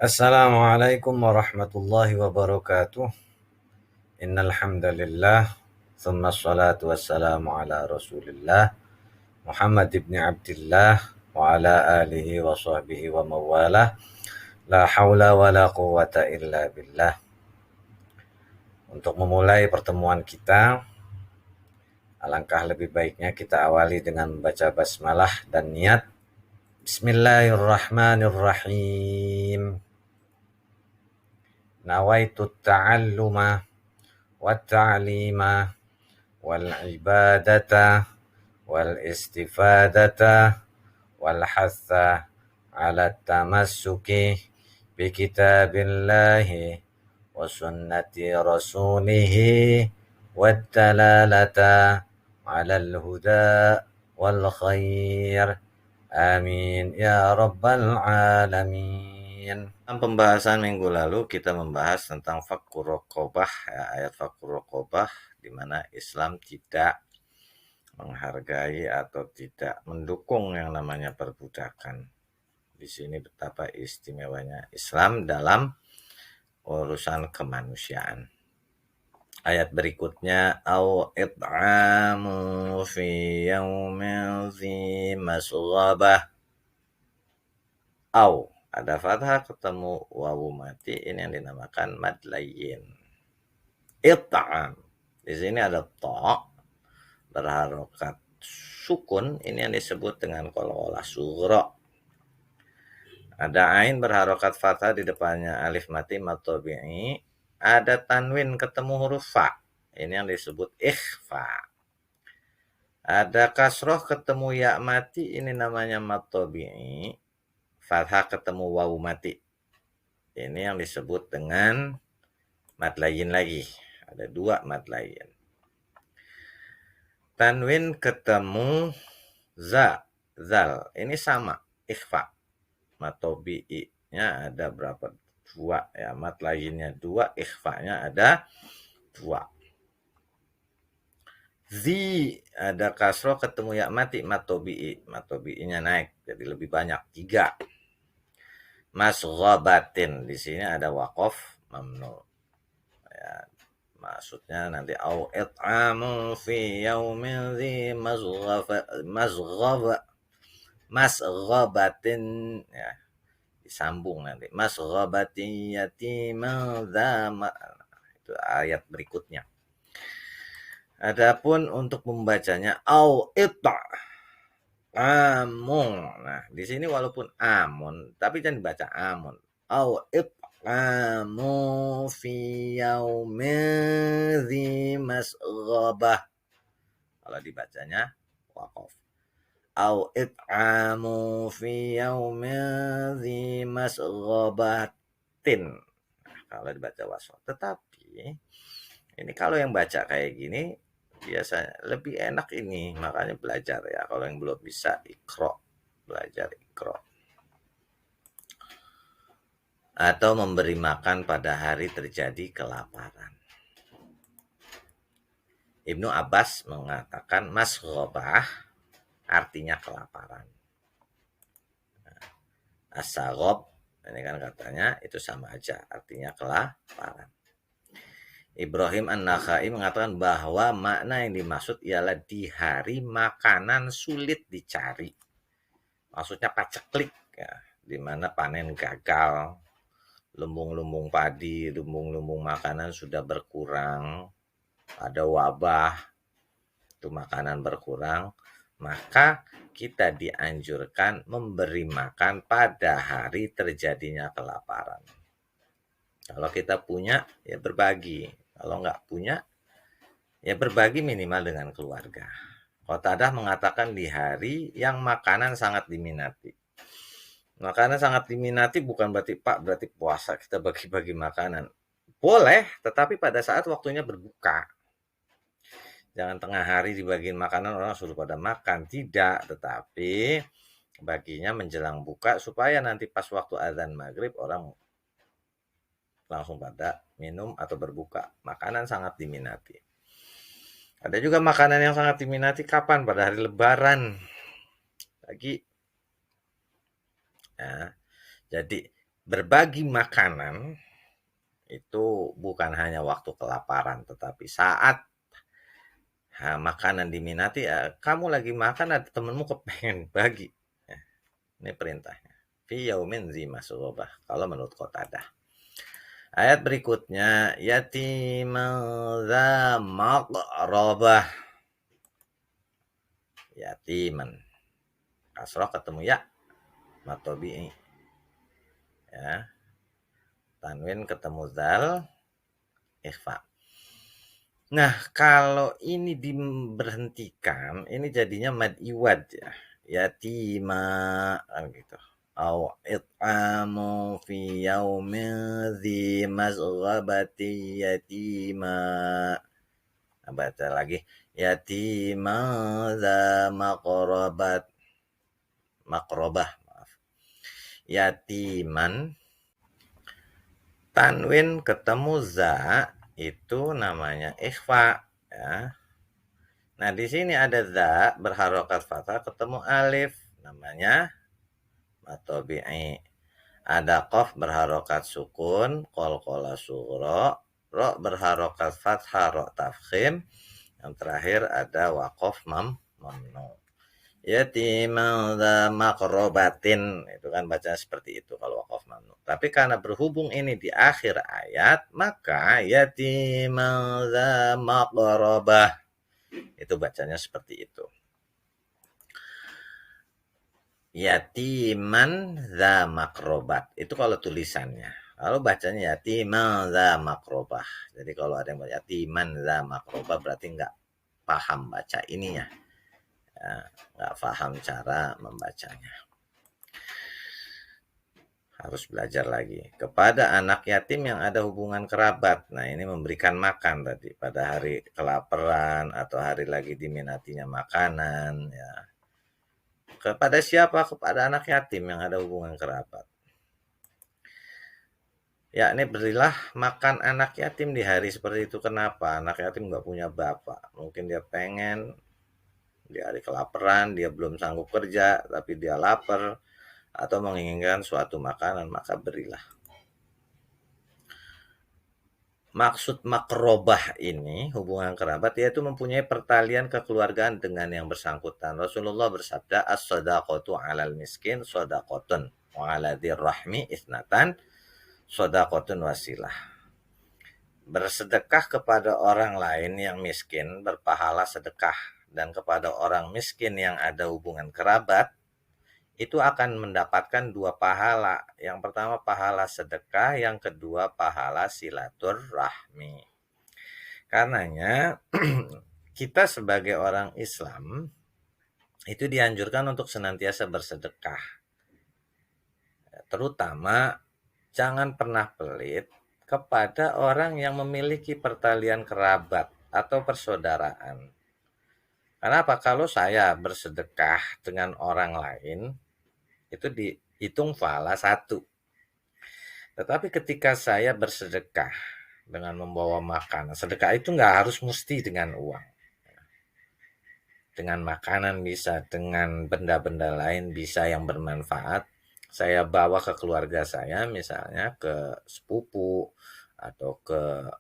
Assalamualaikum warahmatullahi wabarakatuh. Innal hamdalillah, tsumma shalatu wassalamu ala Rasulillah Muhammad ibn Abdillah wa ala alihi wa sahbihi wa mawalah. La haula wa la quwata illa billah. Untuk memulai pertemuan kita, alangkah lebih baiknya kita awali dengan membaca basmalah dan niat. Bismillahirrahmanirrahim. Nawaitu ta'alluma والتعليم والعبادة والاستفادة والحث على التمسك بكتاب الله وسنة رسوله والدلالة على الهدى والخير آمين يا رب العالمين. Dalam pembahasan minggu lalu kita membahas tentang fakkur raqabah, ya, ayat fakkur raqabah di mana Islam tidak menghargai atau tidak mendukung yang namanya perbudakan. Di sini betapa istimewanya Islam dalam urusan kemanusiaan. Ayat berikutnya, au it'amu fi yaumin dzi masghabah. Au ada fathah ketemu wawu mati, ini yang dinamakan mad layyin. It'am. Di sini ada ta berharokat sukun, ini yang disebut dengan qalqalah sughra. Ada ain berharokat fathah di depannya alif mati mad tabi'i. Ada tanwin ketemu huruf fa. Ini yang disebut ikhfa. Ada kasroh ketemu ya mati, ini namanya mad tabi'i. Fathah ketemu wawu mati. Ini yang disebut dengan mad layyin lagi. Ada dua mad layyin. Tanwin ketemu za, zal. Ini sama, ikhfa. Mad tabi'i-nya ada berapa? Dua. Ya, mad layyinnya dua, ikhfa-nya ada dua. Zi, ada kasroh ketemu ya mati, mad tabi'i. Mad tabi'i-nya naik, jadi lebih banyak, 3. Masghabatin, di sini ada waqaf mamnu. Ya, maksudnya nanti au it'amu fi yaumin dzi masghabatin, ya disambung nanti masghabatin yatiman dza, itu ayat berikutnya. Adapun untuk membacanya au ita amun. Nah, di sini walaupun amun, tapi jangan dibaca amun. Au it'amu fi yaumin dzi masghabah. Kalau dibacanya waqaf. Au it'amu fi yaumin dzi masghabatin. Nah, kalau dibaca wasl. Tetapi ini kalau yang baca kayak gini biasanya lebih enak ini, makanya belajar ya. Kalau yang belum bisa ikro, belajar ikro. Atau memberi makan pada hari terjadi kelaparan. Ibnu Abbas mengatakan masghabah artinya kelaparan. As-saghob, ini kan katanya itu sama aja, artinya kelaparan. Ibrahim An-Nakhai mengatakan bahwa makna yang dimaksud ialah di hari makanan sulit dicari. Maksudnya paceklik, ya, di mana panen gagal, lumbung-lumbung padi, lumbung-lumbung makanan sudah berkurang, ada wabah, itu makanan berkurang, maka kita dianjurkan memberi makan pada hari terjadinya kelaparan. Kalau kita punya, ya berbagi. Kalau nggak punya, ya berbagi minimal dengan keluarga. Qatadah mengatakan di hari yang makanan sangat diminati. Makanan sangat diminati bukan berarti puasa kita bagi-bagi makanan. Boleh, tetapi pada saat waktunya berbuka. Jangan tengah hari dibagiin makanan orang suruh pada makan. Tidak, tetapi baginya menjelang buka supaya nanti pas waktu azan maghrib orang langsung pada minum atau berbuka. Makanan sangat diminati. Ada juga makanan yang sangat diminati kapan? Pada hari lebaran. Lagi. Ya, jadi Berbagi makanan itu bukan hanya waktu kelaparan, tetapi saat makanan diminati, kamu lagi makan ada temenmu kepengen bagi. Ya, ini perintahnya. Fi yaumin zi masghubah. Kalau menurut Qatadah. Ayat berikutnya, yatiman dza maqrabah. Yatiman. Kasroh ketemu ya, matobi'i. Ya. Tanwin ketemu zal, ikhfa. Nah, kalau ini diberhentikan, ini jadinya mad iwad ya. Yatima kan gitu. Au it'amu fi yaumin dzi masghabati yatima. Nah, baca lagi. Yatima dza maqrabat. Makrobah, maaf. Yatiman tanwin ketemu za itu namanya ikhfa ya. Nah, di sini ada za berharokat fathah ketemu alif namanya matobi'i. Ada qaf berharokat sukun qalqala sughra, ro berharokat fathah ro tafkhim. Yang terakhir ada waqaf mamnu. Yatiman dza maqrabatin, itu kan bacanya seperti itu kalau waqaf mamnu. Tapi karena berhubung ini di akhir ayat, maka yatiman dza maqrabah, itu bacanya seperti itu. Yatiman dza maqrabat, itu kalau tulisannya. Kalau bacanya yatiman dza maqrabah. Jadi kalau ada yang baca yatiman dza maqrabah berarti nggak paham baca ininya. Ya, nggak paham cara membacanya. Harus belajar lagi. Kepada anak yatim yang ada hubungan kerabat. Nah, ini memberikan makan tadi pada hari kelaparan atau hari lagi diminatinya makanan ya. Kepada siapa? Kepada anak yatim yang ada hubungan kerabat. Ya, ini berilah makan anak yatim di hari seperti itu. Kenapa? Anak yatim nggak punya bapak. Mungkin dia pengen di hari kelaparan, dia belum sanggup kerja, tapi dia lapar atau menginginkan suatu makanan, maka berilah. Maksud makrobah ini, hubungan kerabat, yaitu mempunyai pertalian kekeluargaan dengan yang bersangkutan. Rasulullah bersabda, as-sadaqatu 'alal miskin shadaqatun wa 'ala dzirrahmi isnatan shadaqatun wasilah. Bersedekah kepada orang lain yang miskin berpahala sedekah, dan kepada orang miskin yang ada hubungan kerabat itu akan mendapatkan 2 pahala. Yang pertama pahala sedekah, yang kedua pahala silaturahmi. Karenanya kita sebagai orang Islam itu dianjurkan untuk senantiasa bersedekah. Terutama jangan pernah pelit kepada orang yang memiliki pertalian kerabat atau persaudaraan. Kenapa? Kalau saya bersedekah dengan orang lain, itu dihitung pahala 1. Tetapi ketika saya bersedekah dengan membawa makanan, sedekah itu nggak harus mesti dengan uang. Dengan makanan bisa, dengan benda-benda lain bisa yang bermanfaat. Saya bawa ke keluarga saya, misalnya ke sepupu atau ke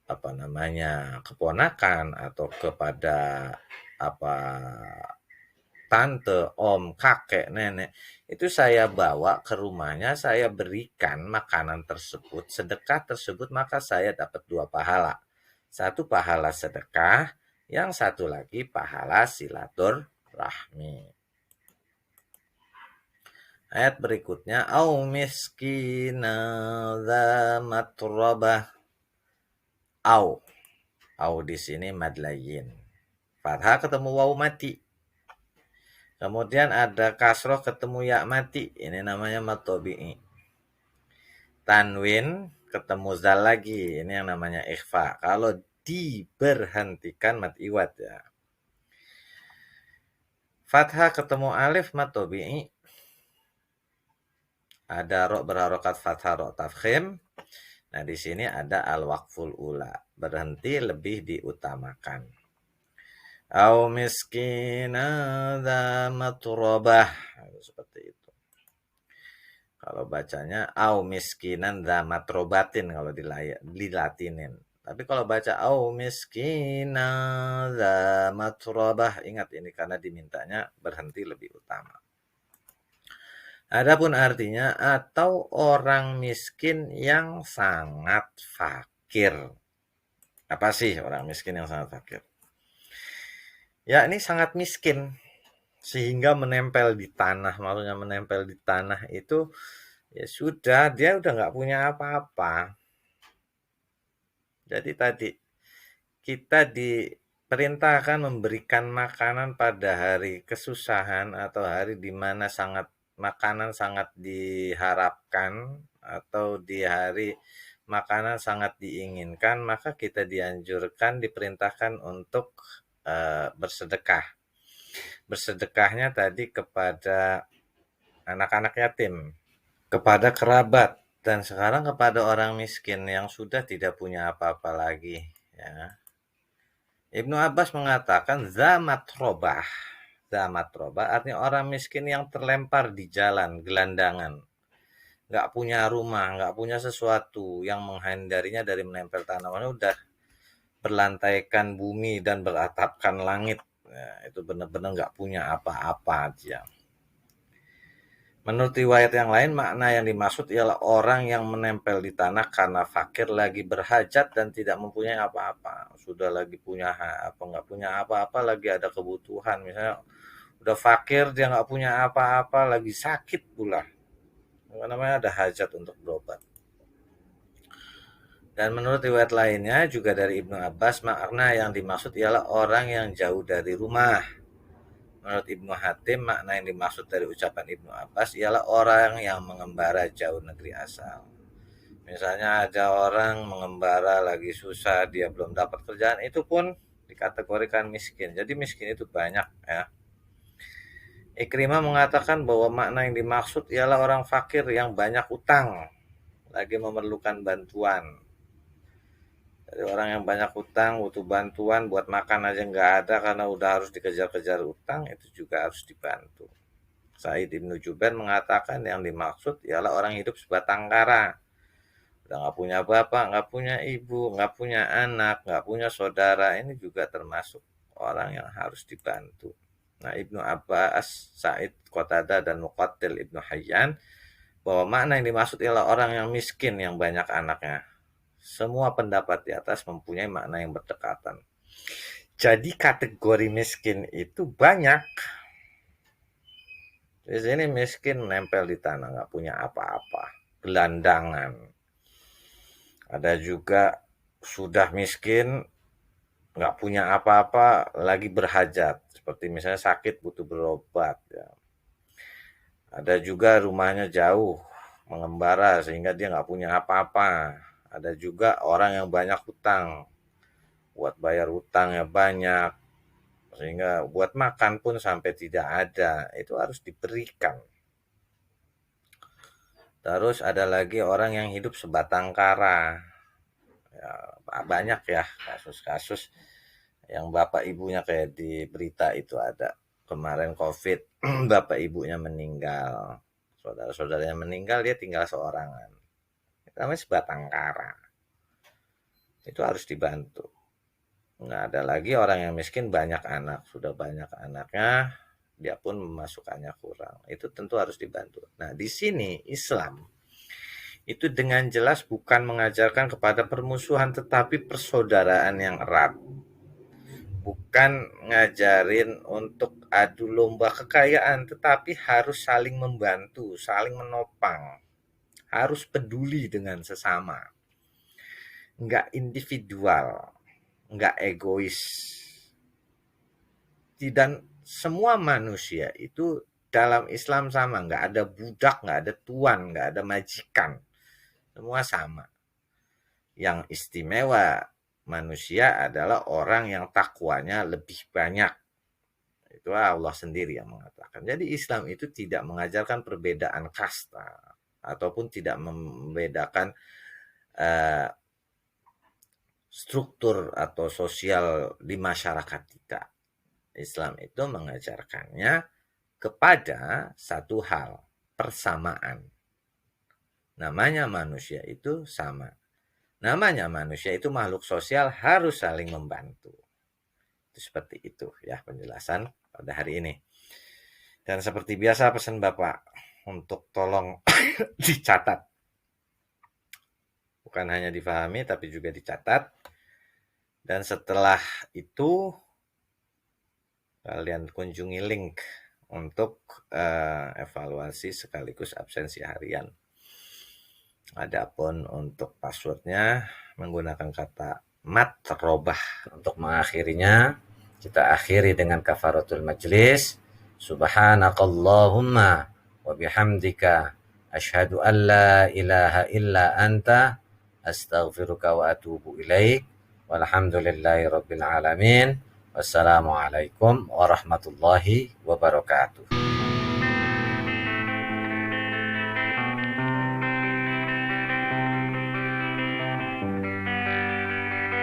keponakan atau kepada tante, om, kakek, nenek, itu saya bawa ke rumahnya, saya berikan makanan tersebut, sedekah tersebut, maka saya dapat 2 pahala. 1 pahala sedekah, yang satu lagi pahala silaturahmi. Ayat berikutnya, au miskina dza matrabah. Au di sini mad layyin. Fathah ketemu waw mati. Kemudian ada kasroh ketemu ya mati. Ini namanya matobi'i. Tanwin ketemu zal lagi. Ini yang namanya ikhfa. Kalau diberhentikan mat iwad ya. Fathah ketemu alif matobi'i. Ada ro berharokat fathah ro tafkhim. Nah, di sini ada al-waqful ula. Berhenti lebih diutamakan. Au miskina dza matrabah. Seperti itu. Kalau bacanya au miskinan dza matrobatin kalau dilatinin. Tapi kalau baca au miskinan dza matrobah, ingat ini karena dimintanya berhenti lebih utama. Adapun artinya atau orang miskin yang sangat fakir. Apa sih orang miskin yang sangat fakir? Ya ini sangat miskin sehingga menempel di tanah. Maksudnya menempel di tanah itu ya sudah, dia udah nggak punya apa-apa. Jadi tadi kita diperintahkan memberikan makanan pada hari kesusahan atau hari di mana makanan sangat diharapkan atau di hari makanan sangat diinginkan, maka kita dianjurkan, diperintahkan untuk bersedekah. Bersedekahnya tadi kepada anak-anak yatim, kepada kerabat, dan sekarang kepada orang miskin yang sudah tidak punya apa-apa lagi. Ya. Ibnu Abbas mengatakan zamatrobah. Zamatrobah artinya orang miskin yang terlempar di jalan, gelandangan. Nggak punya rumah, nggak punya sesuatu yang menghindarinya dari menempel tanaman. Udah berlantaikan bumi dan beratapkan langit. Ya, itu benar-benar nggak punya apa-apa dia. Menurut riwayat yang lain, makna yang dimaksud ialah orang yang menempel di tanah karena fakir lagi berhajat dan tidak mempunyai apa-apa. Sudah lagi punya apa, nggak punya apa-apa, lagi ada kebutuhan. Misalnya udah fakir, dia nggak punya apa-apa, lagi sakit pula. Apa namanya, ada hajat untuk berobat. Dan menurut riwayat lainnya juga dari Ibnu Abbas, makna yang dimaksud ialah orang yang jauh dari rumah. Menurut Ibnu Hatim, makna yang dimaksud dari ucapan Ibnu Abbas ialah orang yang mengembara jauh negeri asal. Misalnya ada orang mengembara lagi susah, dia belum dapat kerjaan, itu pun dikategorikan miskin. Jadi miskin itu banyak ya. Ikrimah mengatakan bahwa makna yang dimaksud ialah orang fakir yang banyak utang, lagi memerlukan bantuan. Jadi orang yang banyak utang, butuh bantuan, buat makan aja nggak ada karena udah harus dikejar-kejar utang, itu juga harus dibantu. Said Ibnu Jubair mengatakan yang dimaksud ialah orang hidup sebatang kara. Udah nggak punya bapak, nggak punya ibu, nggak punya anak, nggak punya saudara. Ini juga termasuk orang yang harus dibantu. Nah, Ibnu Abbas, Said Qatadah, dan Muqattil Ibnu Hayyan bahwa makna yang dimaksud ialah orang yang miskin yang banyak anaknya. Semua pendapat di atas mempunyai makna yang berdekatan. Jadi kategori miskin itu banyak. Di sini miskin nempel di tanah, nggak punya apa-apa, gelandangan. Ada juga sudah miskin, nggak punya apa-apa, lagi berhajat. Seperti misalnya sakit butuh berobat. Ya. Ada juga rumahnya jauh, mengembara sehingga dia nggak punya apa-apa. Ada juga orang yang banyak hutang, buat bayar hutangnya banyak, sehingga buat makan pun sampai tidak ada, itu harus diberikan. Terus ada lagi orang yang hidup sebatang kara. Ya, banyak ya kasus-kasus yang bapak ibunya kayak di berita itu ada. Kemarin COVID, bapak ibunya meninggal. Saudara-saudaranya meninggal, dia tinggal seorangan. Itu namanya sebatang kara. Itu harus dibantu. Nggak ada lagi orang yang miskin banyak anak. Sudah banyak anaknya, dia pun pemasukannya kurang. Itu tentu harus dibantu. Nah, di sini Islam itu dengan jelas bukan mengajarkan kepada permusuhan, tetapi persaudaraan yang erat. Bukan ngajarin untuk adu lomba kekayaan, tetapi harus saling membantu, saling menopang. Harus peduli dengan sesama. Nggak individual, nggak egois. Dan semua manusia itu dalam Islam sama, nggak ada budak, nggak ada tuan, nggak ada majikan. Semua sama. Yang istimewa manusia adalah orang yang takwanya lebih banyak. Itu Allah sendiri yang mengatakan. Jadi Islam itu tidak mengajarkan perbedaan kasta ataupun tidak membedakan uh, struktur atau sosial di masyarakat kita. Islam itu mengajarkannya kepada satu hal, persamaan. Namanya manusia itu sama. Namanya manusia itu makhluk sosial, harus saling membantu. Itu seperti itu ya penjelasan pada hari ini. Dan seperti biasa pesan Bapak untuk tolong dicatat. Bukan hanya difahami tapi juga dicatat. Dan setelah itu kalian kunjungi link untuk evaluasi sekaligus absensi harian. Adapun untuk passwordnya menggunakan kata matrobah. Untuk mengakhirinya, kita akhiri dengan kafaratul majlis. Subhanakallahumma wa bihamdika asyhadu an la ilaha illa anta astaghfiruka wa atubu ilaik. Walhamdulillahi rabbil alamin. Wassalamualaikum warahmatullahi wabarakatuh.